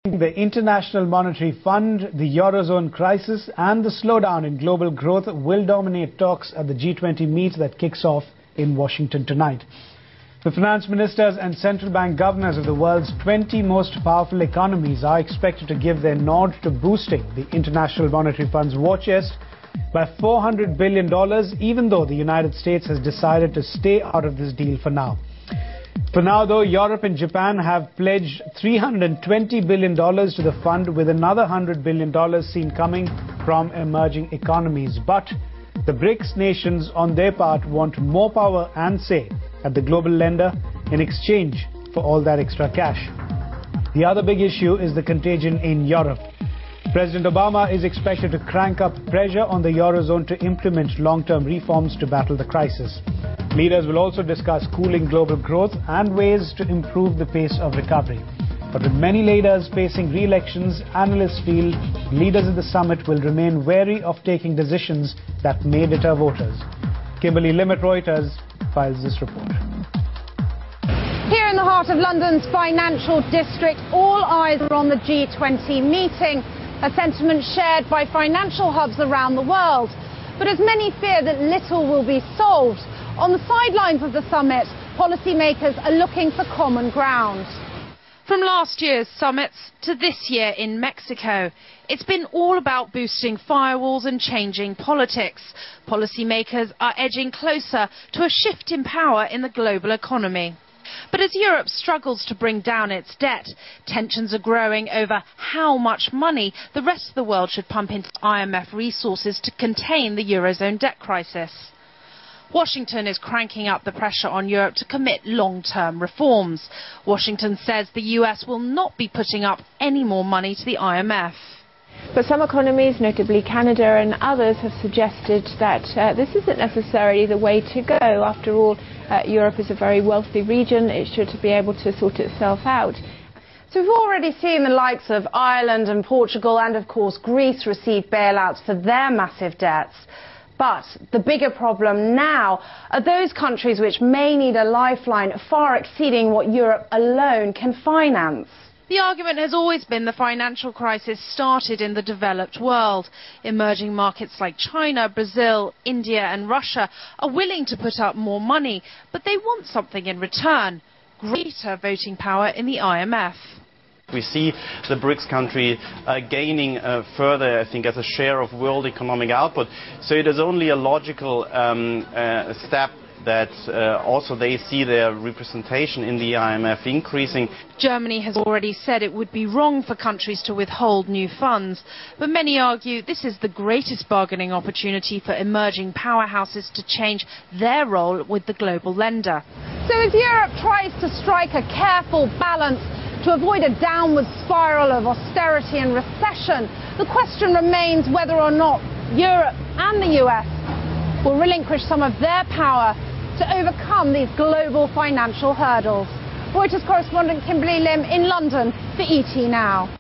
The International Monetary Fund, the Eurozone crisis and the slowdown in global growth will dominate talks at the G20 meet that kicks off in Washington tonight. The finance ministers and central bank governors of the world's 20 most powerful economies are expected to give their nod to boosting the International Monetary Fund's war chest by $400 billion, even though the United States has decided to stay out of this deal for now. For now, though, Europe and Japan have pledged $320 billion to the fund, with another $100 billion seen coming from emerging economies. But the BRICS nations, on their part, want more power and say at the global lender in exchange for all that extra cash. The other big issue is the contagion in Europe. President Obama is expected to crank up pressure on the Eurozone to implement long-term reforms to battle the crisis. Leaders will also discuss cooling global growth and ways to improve the pace of recovery. But with many leaders facing re-elections, analysts feel leaders at the summit will remain wary of taking decisions that may deter voters. Kimberly Lim at Reuters files this report. Here in the heart of London's financial district, all eyes are on the G20 meeting, a sentiment shared by financial hubs around the world. But as many fear that little will be solved, on the sidelines of the summit, policymakers are looking for common ground. From last year's summits to this year in Mexico, it's been all about boosting firewalls and changing politics. Policymakers are edging closer to a shift in power in the global economy. But as Europe struggles to bring down its debt, tensions are growing over how much money the rest of the world should pump into IMF resources to contain the Eurozone debt crisis. Washington is cranking up the pressure on Europe to commit long-term reforms. Washington says the US will not be putting up any more money to the IMF. But some economies, notably Canada and others, have suggested that this isn't necessarily the way to go. After all, Europe is a very wealthy region. It should be able to sort itself out. So we've already seen the likes of Ireland and Portugal and, of course, Greece receive bailouts for their massive debts. But the bigger problem now are those countries which may need a lifeline far exceeding what Europe alone can finance. The argument has always been the financial crisis started in the developed world. Emerging markets like China, Brazil, India and Russia are willing to put up more money, but they want something in return: greater voting power in the IMF. We see the BRICS country gaining further, I think, as a share of world economic output. So it is only a logical step that also they see their representation in the IMF increasing. Germany has already said it would be wrong for countries to withhold new funds, but many argue this is the greatest bargaining opportunity for emerging powerhouses to change their role with the global lender. So as Europe tries to strike a careful balance to avoid a downward spiral of austerity and recession, the question remains whether or not Europe and the US will relinquish some of their power to overcome these global financial hurdles. Reuters correspondent Kimberly Lim in London for ET Now.